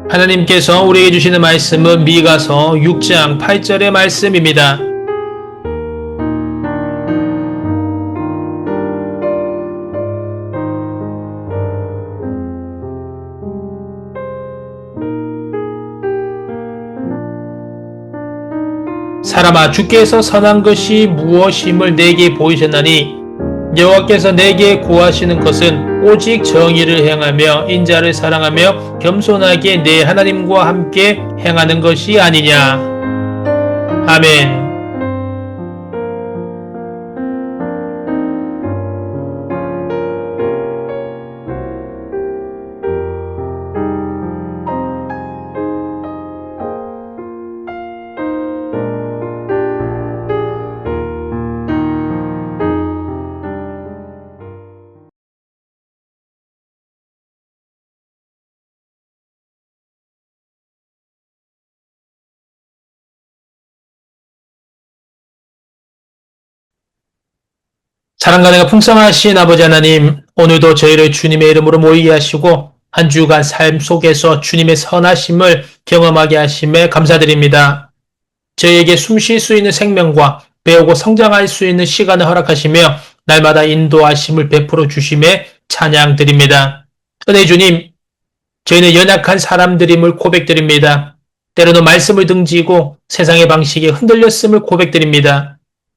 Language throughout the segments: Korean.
하나님께서 우리에게 주시는 말씀은 미가서 6장 8절의 말씀입니다. 사람아, 주께서 선한 것이 무엇임을 내게 보이셨나니 여호와께서 내게 구하시는 것은 오직 정의를 행하며 인자를 사랑하며 겸손하게 내 하나님과 함께 행하는 것이 아니냐. 아멘. 사랑과 은혜가 풍성하신 아버지 하나님, 오늘도 저희를 주님의 이름으로 모이게 하시고 한 주간 삶 속에서 주님의 선하심을 경험하게 하심에 감사드립니다. 저희에게 숨 쉴 수 있는 생명과 배우고 성장할 수 있는 시간을 허락하시며 날마다 인도하심을 베풀어 주심에 찬양드립니다. 은혜 주님, 저희는 연약한 사람들임을 고백드립니다. 때로는 말씀을 등지고 세상의 방식에 흔들렸음을 고백드립니다.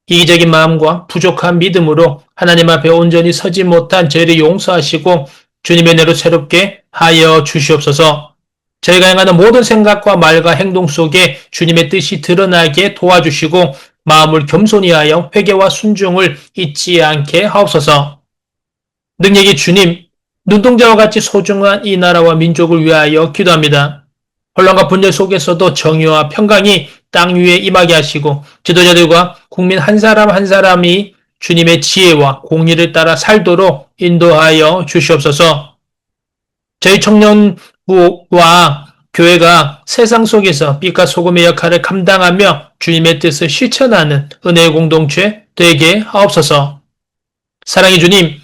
이기적인 마음과 부족한 믿음으로 하나님 앞에 온전히 서지 못한 저희를 용서하시고 주님의 은혜로 새롭게 하여 주시옵소서. 저희가 행하는 모든 생각과 말과 행동 속에 주님의 뜻이 드러나게 도와주시고 마음을 겸손히 하여 회개와 순종을 잊지 않게 하옵소서. 능력의 주님, 눈동자와 같이 소중한 이 나라와 민족을 위하여 기도합니다. 혼란과 분열 속에서도 정의와 평강이 땅 위에 임하게 하시고 지도자들과 국민 한 사람 한 사람이 주님의 지혜와 공의를 따라 살도록 인도하여 주시옵소서. 저희 청년부와 교회가 세상 속에서 빛과 소금의 역할을 감당하며 주님의 뜻을 실천하는 은혜의 공동체 되게 하옵소서. 사랑의 주님,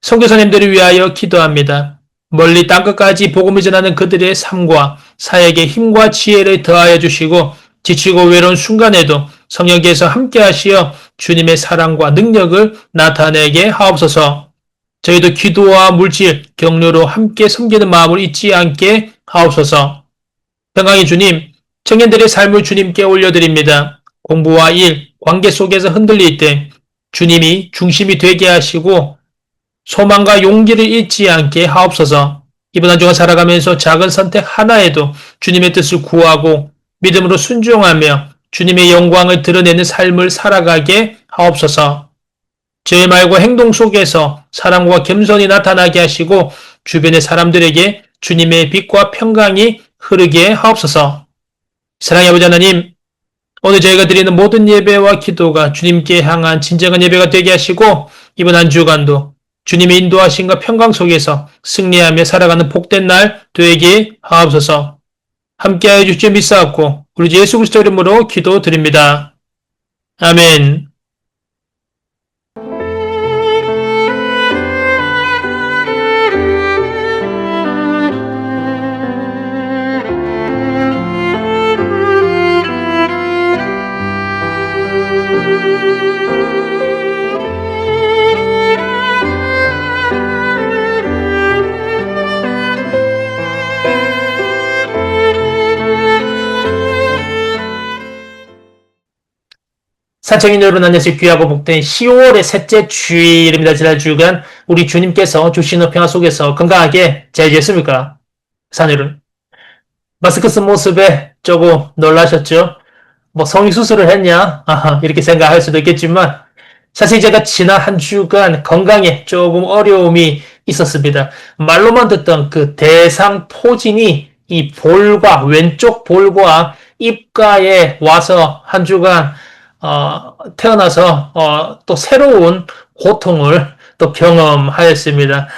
선교사님들을 위하여 기도합니다. 멀리 땅끝까지 복음을 전하는 그들의 삶과 사역에 힘과 지혜를 더하여 주시고 지치고 외로운 순간에도 성령께서 함께 하시어 주님의 사랑과 능력을 나타내게 하옵소서. 저희도 기도와 물질, 격려로 함께 섬기는 마음을 잊지 않게 하옵소서. 평강의 주님, 청년들의 삶을 주님께 올려드립니다. 공부와 일, 관계 속에서 흔들릴 때 주님이 중심이 되게 하시고 소망과 용기를 잃지 않게 하옵소서. 이번 한 주간 살아가면서 작은 선택 하나에도 주님의 뜻을 구하고 믿음으로 순종하며 주님의 영광을 드러내는 삶을 살아가게 하옵소서. 저의 말과 행동 속에서 사랑과 겸손이 나타나게 하시고 주변의 사람들에게 주님의 빛과 평강이 흐르게 하옵소서. 사랑의 아버지 하나님, 오늘 저희가 드리는 모든 예배와 기도가 주님께 향한 진정한 예배가 되게 하시고 이번 한 주간도 주님의 인도하심과 평강 속에서 승리하며 살아가는 복된 날 되게 하옵소서. 함께하여 주시며 믿사옵고 우리 주 예수 그리스도 이름으로 기도드립니다. 아멘. 산청인 여러분 안녕하세요. 귀하고 복된 10월의 셋째 주일입니다. 지난 주간 우리 주님께서 주시는 평화 속에서 건강하게 잘 지냈습니까? 사녀를 마스크 쓴 모습에 조금 놀라셨죠? 뭐 성형수술을 했냐? 이렇게 생각할 수도 있겠지만 사실 제가 지난 한 주간 건강에 조금 어려움이 있었습니다. 말로만 듣던 그 대상포진이 이 볼과 왼쪽 볼과 입가에 와서 한 주간 태어나서 또 새로운 고통을 또 경험하였습니다.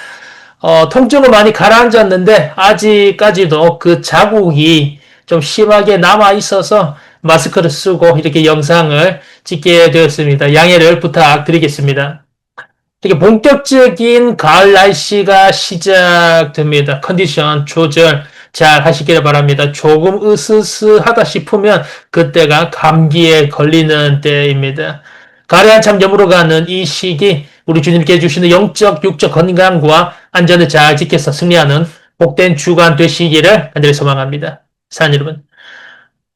통증은 많이 가라앉았는데 아직까지도 그 자국이 좀 심하게 남아 있어서 마스크를 쓰고 이렇게 영상을 찍게 되었습니다. 양해를 부탁드리겠습니다. 이렇게 본격적인 가을 날씨가 시작됩니다. 컨디션 조절 잘 하시길 바랍니다. 조금 으스스하다 싶으면 그때가 감기에 걸리는 때입니다. 가을에 한참 저물어가는 이 시기 우리 주님께 주시는 영적, 육적 건강과 안전을 잘 지켜서 승리하는 복된 주간 되시기를 간절히 소망합니다. 사랑하는 여러분,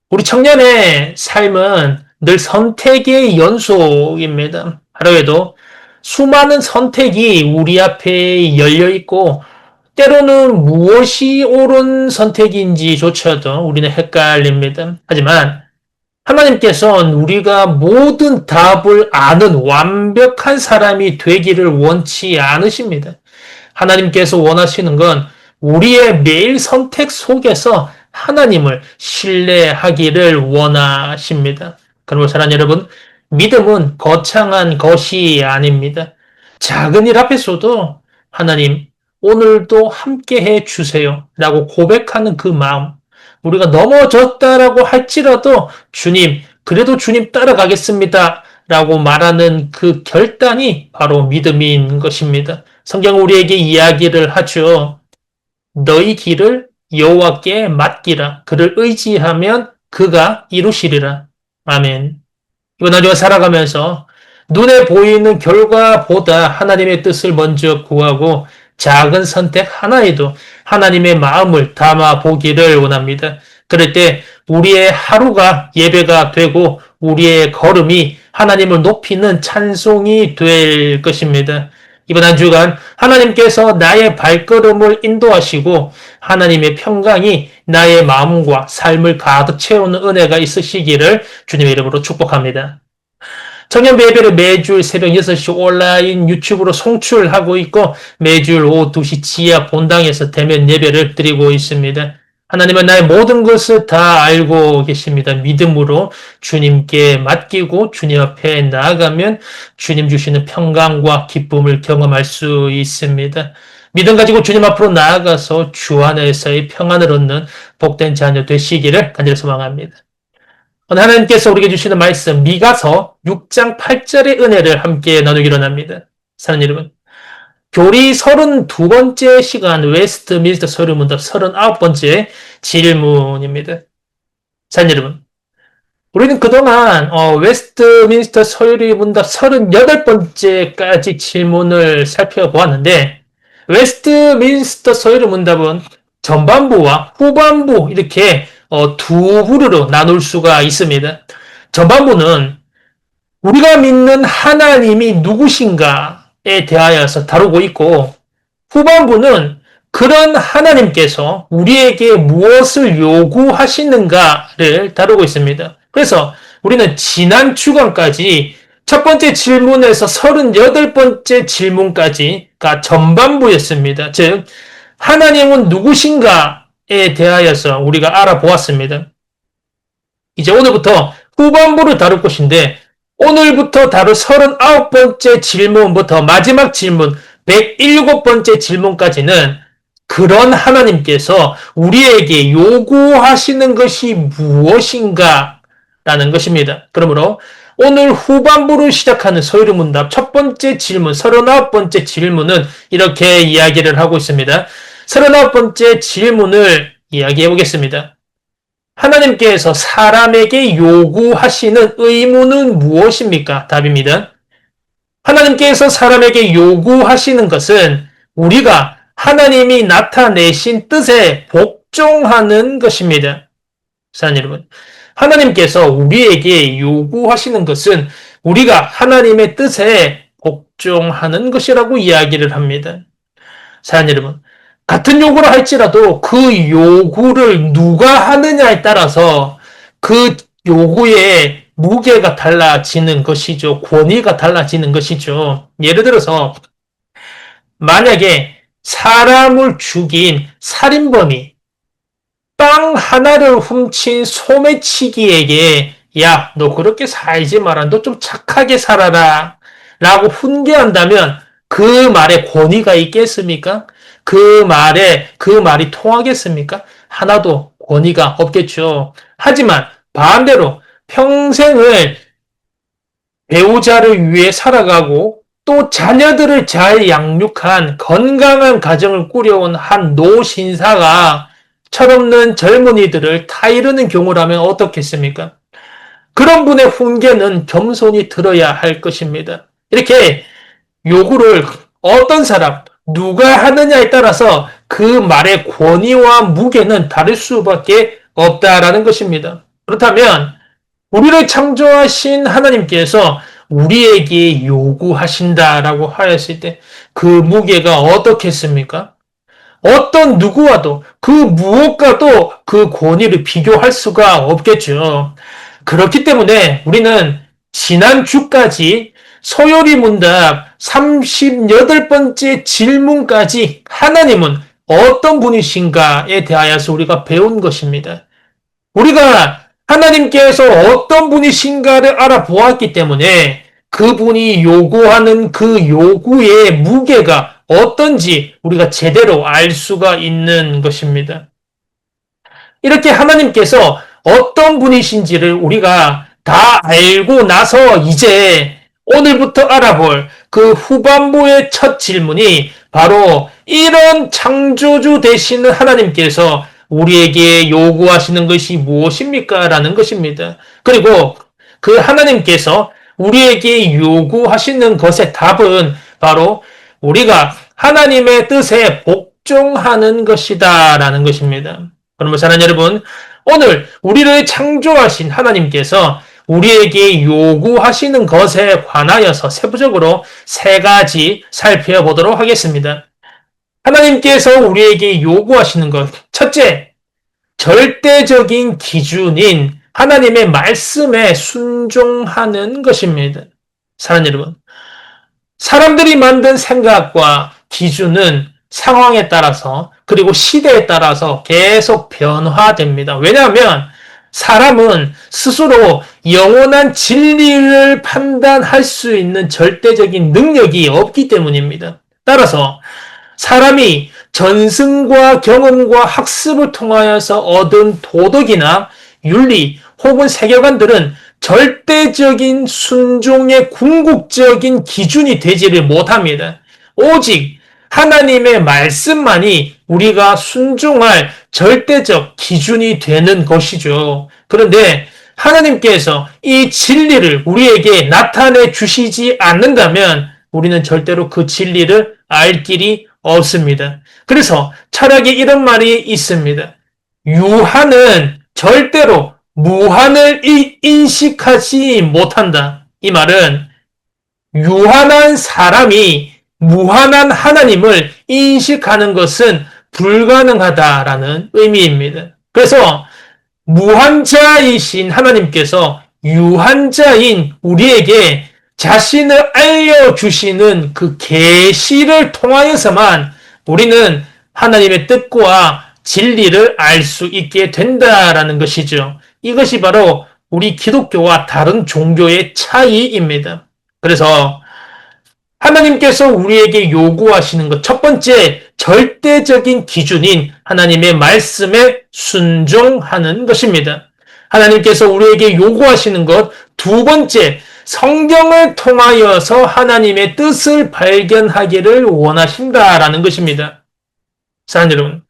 우리 청년의 삶은 늘 선택의 연속입니다. 하루에도 수많은 선택이 우리 앞에 열려 있고 때로는 무엇이 옳은 선택인지조차도 우리는 헷갈립니다. 하지만 하나님께서는 우리가 모든 답을 아는 완벽한 사람이 되기를 원치 않으십니다. 하나님께서 원하시는 건 우리의 매일 선택 속에서 하나님을 신뢰하기를 원하십니다. 그러므로 사랑하는 여러분, 믿음은 거창한 것이 아닙니다. 작은 일 앞에서도 하나님, 오늘도 함께 해 주세요. 라고 고백하는 그 마음. 우리가 넘어졌다라고 할지라도 주님, 그래도 주님 따라가겠습니다. 라고 말하는 그 결단이 바로 믿음인 것입니다. 성경은 우리에게 이야기를 하죠. 너희 길을 여호와께 맡기라. 그를 의지하면 그가 이루시리라. 아멘. 이번 한 주간 살아가면서 눈에 보이는 결과보다 하나님의 뜻을 먼저 구하고 작은 선택 하나에도 하나님의 마음을 담아 보기를 원합니다. 그럴 때 우리의 하루가 예배가 되고 우리의 걸음이 하나님을 높이는 찬송이 될 것입니다. 이번 한 주간 하나님께서 나의 발걸음을 인도하시고 하나님의 평강이 나의 마음과 삶을 가득 채우는 은혜가 있으시기를 주님의 이름으로 축복합니다. 청년부 예배를 매주 새벽 6시 온라인 유튜브로 송출하고 있고 매주 오후 2시 지하 본당에서 대면 예배를 드리고 있습니다. 하나님은 나의 모든 것을 다 알고 계십니다. 믿음으로 주님께 맡기고 주님 앞에 나아가면 주님 주시는 평강과 기쁨을 경험할 수 있습니다. 믿음 가지고 주님 앞으로 나아가서 주 안에서의 평안을 얻는 복된 자녀 되시기를 간절히 소망합니다. 오늘 하나님께서 우리에게 주시는 말씀 미가서 6장 8절의 은혜를 함께 나누기로 합니다. 사랑하는 여러분, 교리 32번째 시간 웨스트민스터 서류문답 39번째 질문입니다. 사랑하는 여러분, 우리는 그동안 웨스트민스터 서류문답 38번째까지 질문을 살펴보았는데 웨스트민스터 서류문답은 전반부와 후반부 이렇게 두 부류로 나눌 수가 있습니다. 전반부는 우리가 믿는 하나님이 누구신가에 대하여서 다루고 있고 후반부는 그런 하나님께서 우리에게 무엇을 요구하시는가를 다루고 있습니다. 그래서 우리는 지난 주간까지 첫 번째 질문에서 38번째 질문까지가 전반부였습니다. 즉 하나님은 누구신가에 대하여서 우리가 알아보았습니다. 이제 오늘부터 후반부를 다룰 것인데 오늘부터 다룰 39번째 질문부터 마지막 질문 107번째 질문까지는 그런 하나님께서 우리에게 요구하시는 것이 무엇인가 라는 것입니다. 그러므로 오늘 후반부를 시작하는 서유리문답 첫 번째 질문 39번째 질문은 이렇게 이야기를 하고 있습니다. 39번째 질문을 이야기해 보겠습니다. 하나님께서 사람에게 요구하시는 의무는 무엇입니까? 답입니다. 하나님께서 사람에게 요구하시는 것은 우리가 하나님이 나타내신 뜻에 복종하는 것입니다. 사랑하는 여러분, 하나님께서 우리에게 요구하시는 것은 우리가 하나님의 뜻에 복종하는 것이라고 이야기를 합니다. 사랑하는 여러분, 같은 요구를 할지라도 그 요구를 누가 하느냐에 따라서 그 요구의 무게가 달라지는 것이죠. 권위가 달라지는 것이죠. 예를 들어서 만약에 사람을 죽인 살인범이 빵 하나를 훔친 소매치기에게 야, 너 그렇게 살지 마라. 너 좀 착하게 살아라. 라고 훈계한다면 그 말에 권위가 있겠습니까? 그 말이 통하겠습니까? 하나도 권위가 없겠죠. 하지만 반대로 평생을 배우자를 위해 살아가고 또 자녀들을 잘 양육한 건강한 가정을 꾸려온 한 노신사가 철없는 젊은이들을 타이르는 경우라면 어떻겠습니까? 그런 분의 훈계는 겸손히 들어야 할 것입니다. 이렇게 요구를 어떤 사람, 누가 하느냐에 따라서 그 말의 권위와 무게는 다를 수밖에 없다라는 것입니다. 그렇다면 우리를 창조하신 하나님께서 우리에게 요구하신다라고 하였을 때 그 무게가 어떻겠습니까? 어떤 누구와도 그 무엇과도 그 권위를 비교할 수가 없겠죠. 그렇기 때문에 우리는 지난주까지 소요리 문답 38번째 질문까지 하나님은 어떤 분이신가에 대하여서 우리가 배운 것입니다. 우리가 하나님께서 어떤 분이신가를 알아보았기 때문에 그분이 요구하는 그 요구의 무게가 어떤지 우리가 제대로 알 수가 있는 것입니다. 이렇게 하나님께서 어떤 분이신지를 우리가 다 알고 나서 이제 오늘부터 알아볼 그 후반부의 첫 질문이 바로 이런 창조주 되시는 하나님께서 우리에게 요구하시는 것이 무엇입니까? 라는 것입니다. 그리고 그 하나님께서 우리에게 요구하시는 것의 답은 바로 우리가 하나님의 뜻에 복종하는 것이다 라는 것입니다. 그러면 사랑하는 여러분, 오늘 우리를 창조하신 하나님께서 우리에게 요구하시는 것에 관하여서 세부적으로 세 가지 살펴보도록 하겠습니다. 하나님께서 우리에게 요구하시는 것. 첫째, 절대적인 기준인 하나님의 말씀에 순종하는 것입니다. 사랑하는 여러분, 사람들이 만든 생각과 기준은 상황에 따라서 그리고 시대에 따라서 계속 변화됩니다. 왜냐하면 사람은 스스로 영원한 진리를 판단할 수 있는 절대적인 능력이 없기 때문입니다. 따라서 사람이 전승과 경험과 학습을 통하여서 얻은 도덕이나 윤리 혹은 세계관들은 절대적인 순종의 궁극적인 기준이 되지를 못합니다. 오직 하나님의 말씀만이 우리가 순종할 절대적 기준이 되는 것이죠. 그런데 하나님께서 이 진리를 우리에게 나타내 주시지 않는다면 우리는 절대로 그 진리를 알 길이 없습니다. 그래서 철학에 이런 말이 있습니다. 유한은 절대로 무한을 인식하지 못한다. 이 말은 유한한 사람이 무한한 하나님을 인식하는 것은 불가능하다라는 의미입니다. 그래서 무한자이신 하나님께서 유한자인 우리에게 자신을 알려주시는 그 계시를 통하여서만 우리는 하나님의 뜻과 진리를 알 수 있게 된다라는 것이죠. 이것이 바로 우리 기독교와 다른 종교의 차이입니다. 그래서 하나님께서 우리에게 요구하시는 것, 첫 번째 절대적인 기준인 하나님의 말씀에 순종하는 것입니다. 하나님께서 우리에게 요구하시는 것, 두 번째 성경을 통하여서 하나님의 뜻을 발견하기를 원하신다라는 것입니다. 사랑하는 여러분,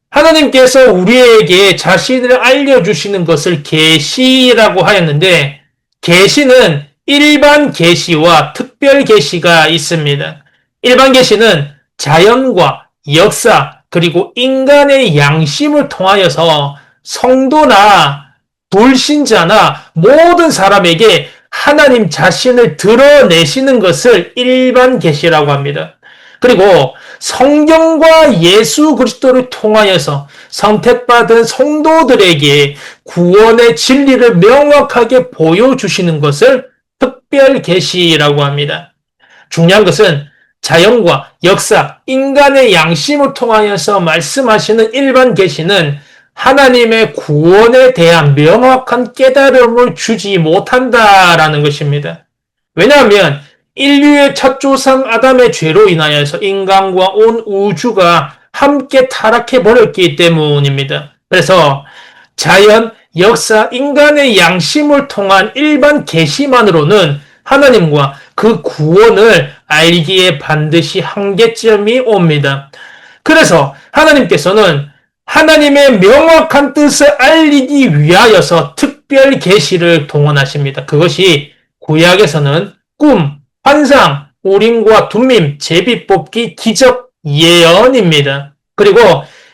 하나님께서 우리에게 자신을 알려주시는 것을 계시라고 하였는데 계시는 일반 계시와 특별 계시가 있습니다. 일반 계시는 자연과 역사 그리고 인간의 양심을 통하여서 성도나 불신자나 모든 사람에게 하나님 자신을 드러내시는 것을 일반 계시라고 합니다. 그리고 성경과 예수 그리스도를 통하여서 선택받은 성도들에게 구원의 진리를 명확하게 보여주시는 것을 특별 계시라고 합니다. 중요한 것은 자연과 역사, 인간의 양심을 통하여서 말씀하시는 일반 계시는 하나님의 구원에 대한 명확한 깨달음을 주지 못한다라는 것입니다. 왜냐하면 인류의 첫 조상 아담의 죄로 인하여서 인간과 온 우주가 함께 타락해버렸기 때문입니다. 그래서 자연, 역사, 인간의 양심을 통한 일반 계시만으로는 하나님과 그 구원을 알기에 반드시 한계점이 옵니다. 그래서 하나님께서는 하나님의 명확한 뜻을 알리기 위하여서 특별 계시를 동원하십니다. 그것이 구약에서는 꿈, 환상, 우림과 둠밈, 제비뽑기, 기적, 예언입니다. 그리고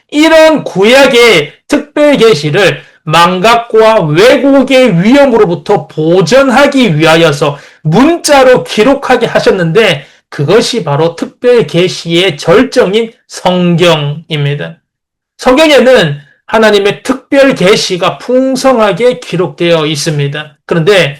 이런 구약의 특별 계시를 망각과 왜곡의 위험으로부터 보전하기 위하여서 문자로 기록하게 하셨는데 그것이 바로 특별 계시의 절정인 성경입니다. 성경에는 하나님의 특별 계시가 풍성하게 기록되어 있습니다. 그런데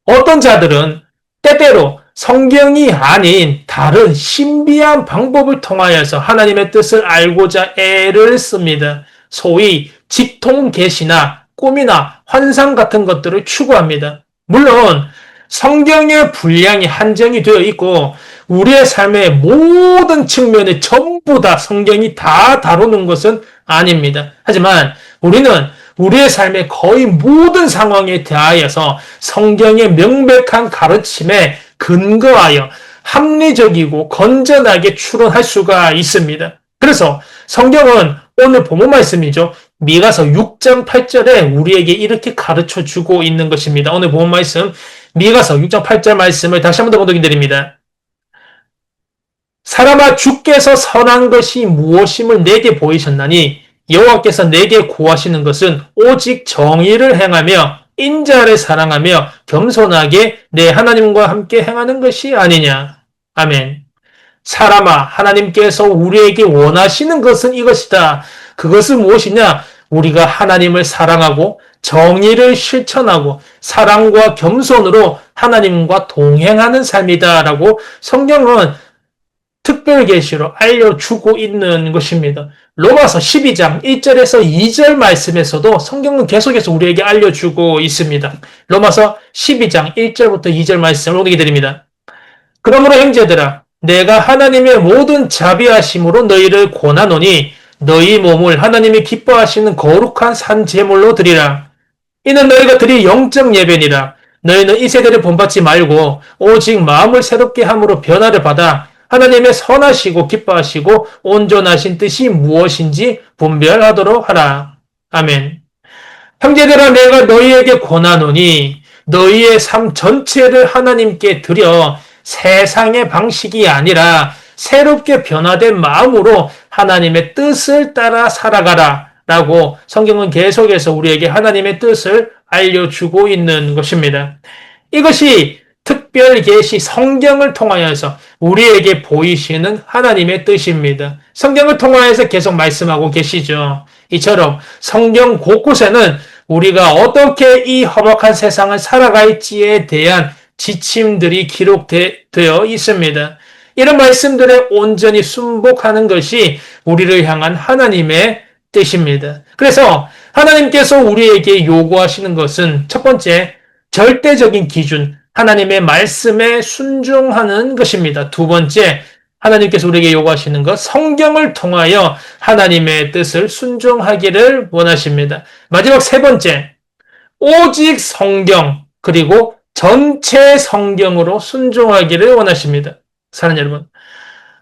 어떤 자들은 때때로 성경이 아닌 다른 신비한 방법을 통하여서 하나님의 뜻을 알고자 애를 씁니다. 소위 직통 계시나 꿈이나 환상 같은 것들을 추구합니다. 물론 성경의 분량이 한정이 되어 있고 우리의 삶의 모든 측면에 전부 다 성경이 다 다루는 것은 아닙니다. 하지만 우리는 우리의 삶의 거의 모든 상황에 대하여서 성경의 명백한 가르침에 근거하여 합리적이고 건전하게 추론할 수가 있습니다. 그래서 성경은 오늘 본문 말씀이죠. 미가서 6장 8절에 우리에게 이렇게 가르쳐 주고 있는 것입니다. 오늘 본문 말씀 미가서 6장 8절 말씀을 다시 한번 더 봉독해 드립니다. 사람아 주께서 선한 것이 무엇임을 내게 보이셨나니 여호와께서 내게 구하시는 것은 오직 정의를 행하며 인자를 사랑하며 겸손하게 내 하나님과 함께 행하는 것이 아니냐. 아멘. 사람아 하나님께서 우리에게 원하시는 것은 이것이다. 그것은 무엇이냐? 우리가 하나님을 사랑하고 정의를 실천하고 사랑과 겸손으로 하나님과 동행하는 삶이다라고 성경은 특별 계시로 알려주고 있는 것입니다. 로마서 12장 1절에서 2절 말씀에서도 성경은 계속해서 우리에게 알려주고 있습니다. 로마서 12장 1절부터 2절 말씀을 오게 드립니다. 그러므로 형제들아 내가 하나님의 모든 자비하심으로 너희를 권하노니 너희 몸을 하나님이 기뻐하시는 거룩한 산 제물로 드리라. 이는 너희가 드릴 영적 예배니라. 너희는 이 세대를 본받지 말고 오직 마음을 새롭게 함으로 변화를 받아 하나님의 선하시고 기뻐하시고 온전하신 뜻이 무엇인지 분별하도록 하라. 아멘. 형제들아 내가 너희에게 권하노니 너희의 삶 전체를 하나님께 드려 세상의 방식이 아니라 새롭게 변화된 마음으로 하나님의 뜻을 따라 살아가라 라고 성경은 계속해서 우리에게 하나님의 뜻을 알려주고 있는 것입니다. 이것이 특별 계시 성경을 통하여서 우리에게 보이시는 하나님의 뜻입니다. 성경을 통하여서 계속 말씀하고 계시죠. 이처럼 성경 곳곳에는 우리가 어떻게 이 험악한 세상을 살아갈지에 대한 지침들이 기록되어 있습니다. 이런 말씀들에 온전히 순복하는 것이 우리를 향한 하나님의 뜻입니다. 그래서 하나님께서 우리에게 요구하시는 것은 첫 번째, 절대적인 기준, 하나님의 말씀에 순종하는 것입니다. 두 번째, 하나님께서 우리에게 요구하시는 것, 성경을 통하여 하나님의 뜻을 순종하기를 원하십니다. 마지막 세 번째, 오직 성경, 그리고 전체 성경으로 순종하기를 원하십니다. 사랑하는 여러분,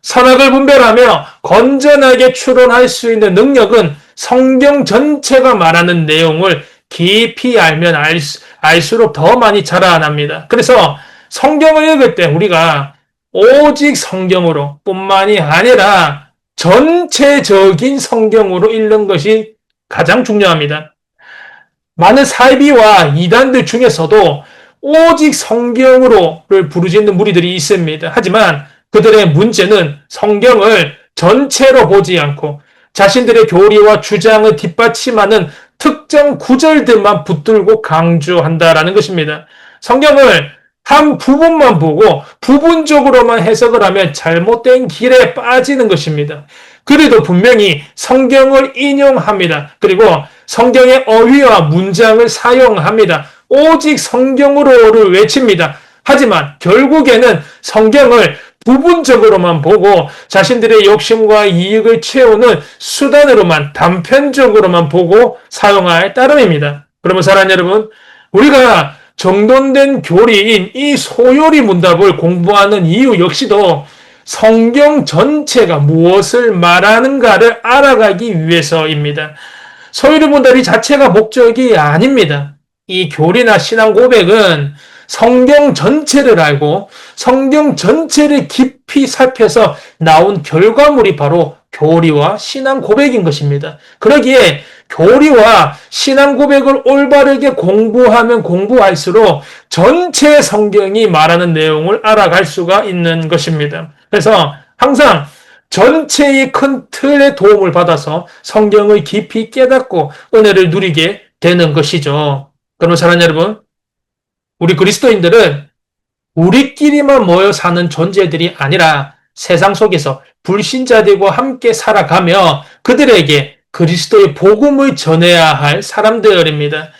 선악을 분별하며 건전하게 추론할 수 있는 능력은 성경 전체가 말하는 내용을 깊이 알면 알수록 더 많이 자라납니다. 그래서 성경을 읽을 때 우리가 오직 성경으로 뿐만이 아니라 전체적인 성경으로 읽는 것이 가장 중요합니다. 많은 사이비와 이단들 중에서도 오직 성경으로를 부르짖는 무리들이 있습니다. 하지만 그들의 문제는 성경을 전체로 보지 않고 자신들의 교리와 주장을 뒷받침하는 특정 구절들만 붙들고 강조한다라는 것입니다. 성경을 한 부분만 보고 부분적으로만 해석을 하면 잘못된 길에 빠지는 것입니다. 그래도 분명히 성경을 인용합니다. 그리고 성경의 어휘와 문장을 사용합니다. 오직 성경으로를 외칩니다. 하지만 결국에는 성경을 부분적으로만 보고 자신들의 욕심과 이익을 채우는 수단으로만 단편적으로만 보고 사용할 따름입니다. 그러면 사랑하는 여러분, 우리가 정돈된 교리인 이 소요리 문답을 공부하는 이유 역시도 성경 전체가 무엇을 말하는가를 알아가기 위해서입니다. 소유리문다리 자체가 목적이 아닙니다. 이 교리나 신앙 고백은 성경 전체를 알고 성경 전체를 깊이 살펴서 나온 결과물이 바로 교리와 신앙 고백인 것입니다. 그러기에 교리와 신앙 고백을 올바르게 공부하면 공부할수록 전체 성경이 말하는 내용을 알아갈 수가 있는 것입니다. 그래서 항상 전체의 큰 틀의 도움을 받아서 성경을 깊이 깨닫고 은혜를 누리게 되는 것이죠. 그러면 사랑하는 여러분, 우리 그리스도인들은 우리끼리만 모여 사는 존재들이 아니라 세상 속에서 불신자들과 함께 살아가며 그들에게 그리스도의 복음을 전해야 할 사람들입니다.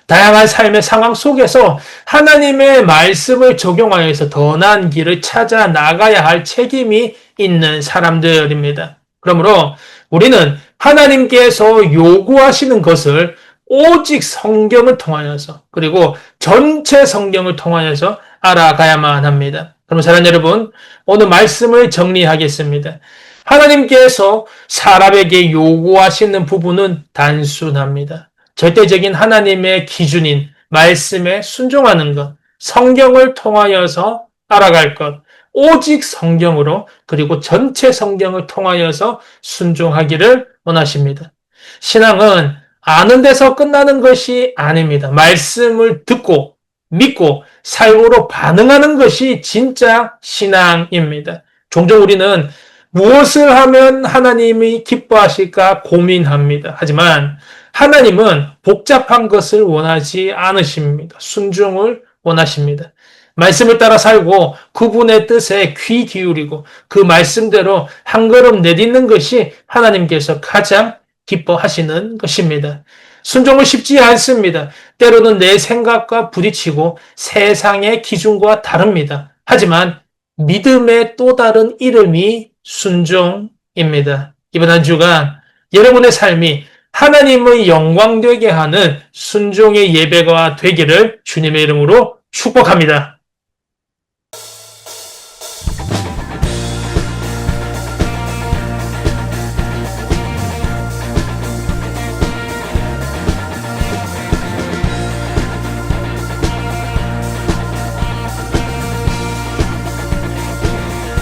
다양한 삶의 상황 속에서 하나님의 말씀을 적용하여서 더 나은 길을 찾아 나가야 할 책임이 있는 사람들입니다. 그러므로 우리는 하나님께서 요구하시는 것을 오직 성경을 통하여서 그리고 전체 성경을 통하여서 알아가야만 합니다. 그럼 사랑하는 여러분, 오늘 말씀을 정리하겠습니다. 하나님께서 사람에게 요구하시는 부분은 단순합니다. 절대적인 하나님의 기준인 말씀에 순종하는 것, 성경을 통하여서 알아갈 것, 오직 성경으로 그리고 전체 성경을 통하여서 순종하기를 원하십니다. 신앙은 아는 데서 끝나는 것이 아닙니다. 말씀을 듣고 믿고 삶으로 반응하는 것이 진짜 신앙입니다. 종종 우리는 무엇을 하면 하나님이 기뻐하실까 고민합니다. 하지만 하나님은 복잡한 것을 원하지 않으십니다. 순종을 원하십니다. 말씀을 따라 살고 그분의 뜻에 귀 기울이고 그 말씀대로 한 걸음 내딛는 것이 하나님께서 가장 기뻐하시는 것입니다. 순종은 쉽지 않습니다. 때로는 내 생각과 부딪히고 세상의 기준과 다릅니다. 하지만 믿음의 또 다른 이름이 순종입니다. 이번 한 주간 여러분의 삶이 하나님의 영광되게 하는 순종의 예배가 되기를 주님의 이름으로 축복합니다.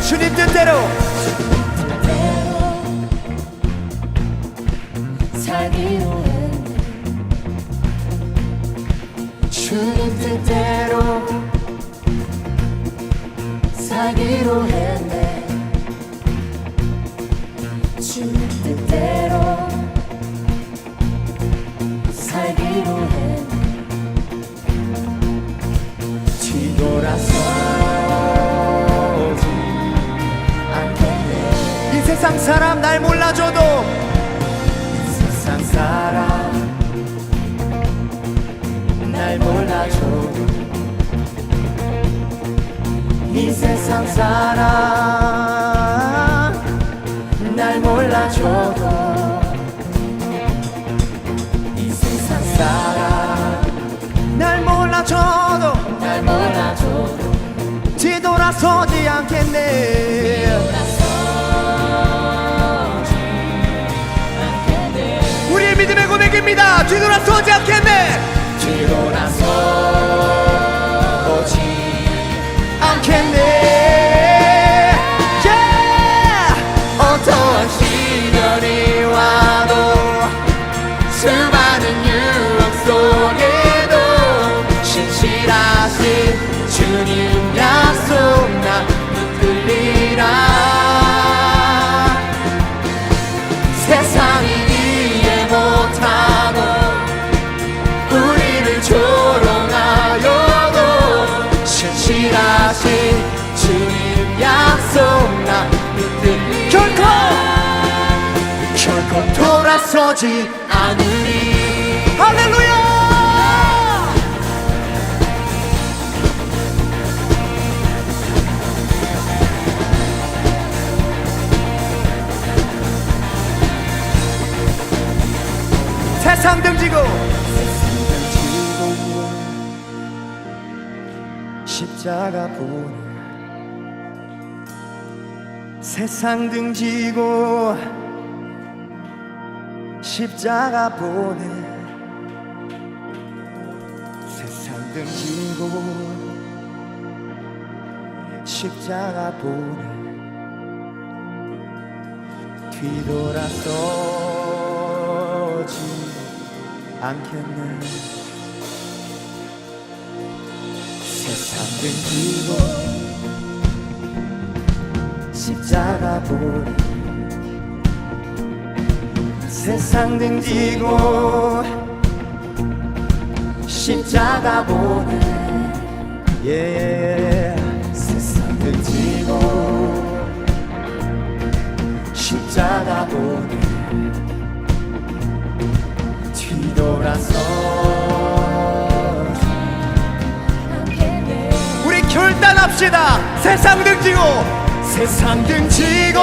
주님 뜻대로 살기로 했네. 주님 뜻대로 살기로 했네. 주님 뜻대로 살기로 했네. 뒤돌아서 세상 사람 날 몰라줘도 세상 사람 날 몰라줘도 이 세상 사람 날 몰라줘도 이 세상 사람 날 몰라줘도 뒤돌아서지 않겠네. 우리의 믿음의 고백입니다. 뒤돌아서지 않겠네. 뒤돌아서지 않겠네. yeah! 어떠한 시련이 와도 수많은 유혹 속에도 신실하신 주님 약속 나 붙들리라. 세상이 이해 못하고 우리를 조롱하여도 신실하신 주님 약속 나 붙들리라. 결코 돌아서지 않으리. 할렐루야. 세상 등지고 십자가 보내 세상 등지고 십자가 보내 세상 등지고 십자가 보내 뒤돌아서지 않겠네 세상 등지고 십자가 보내 세상 등지고 십자가 보내 세상 등지고 십자가 보내 뒤돌아서 우리 결단합시다 세상 등지고 세상 등지고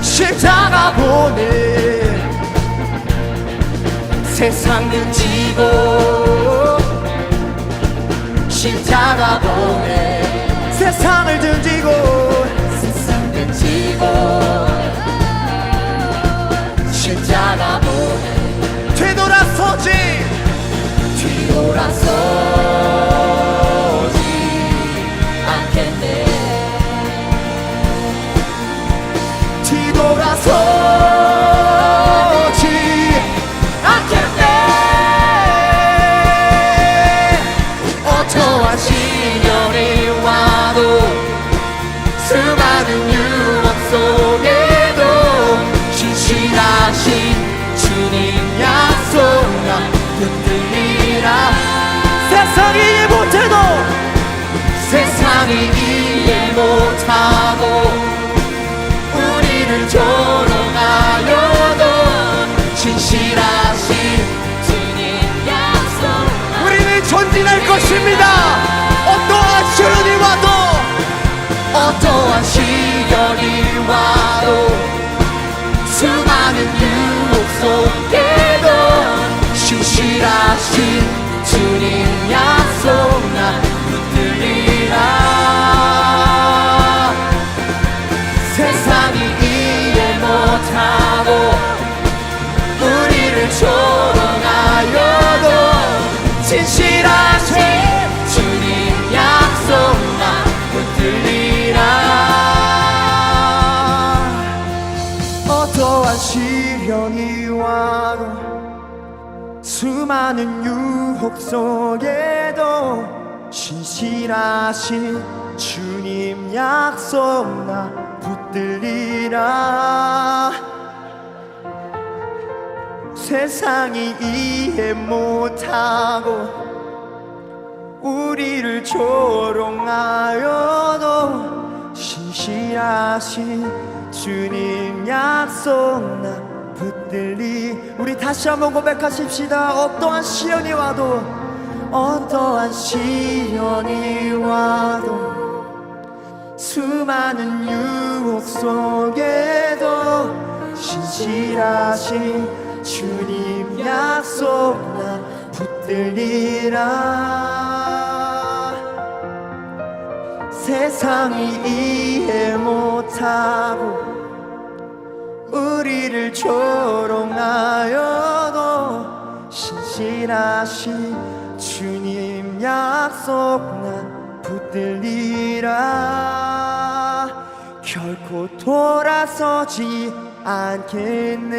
십자가 보내 세상 등지고 십자가 보내 세상을 등지고 세상 등지고 십자가 보내 뒤돌아서지 않겠네 뒤돌아서지 않겠네 어떠한 시련이 와도 수많은 유혹 속에도 신실하신 주님 약속 나 붙들리라 세상이 이해 못해도 세상이 이해 못하고 우리를 조롱하여도 진실하신 주님 약속 우리는 전진할 것입니다 어떠한 시련이 와도 어떠한 시련이 와도 수많은 유혹 속에도 신실하신 주님 약속 나 붙들리라 세상이 이해 못하고 우리를 조롱하여도 진실하신 주님 약속 나 붙들리라 어떠한 시련이 와도 수많은 유혹 속에도 신실하신 주님 약속 나 붙들리라 세상이 이해 못하고 우리를 조롱하여도 신실하신 주님 약속 나 붙들리 우리 다시 한번 고백하십시다 어떠한 시련이 와도 어떠한 시련이 와도 수많은 유혹 속에도 신실하신 주님 약속 나 붙들리라 세상이 이해 못하고 우리를 조롱하여도 신실하신 주님 약속 나 붙들리라 결코 돌아서지 않겠네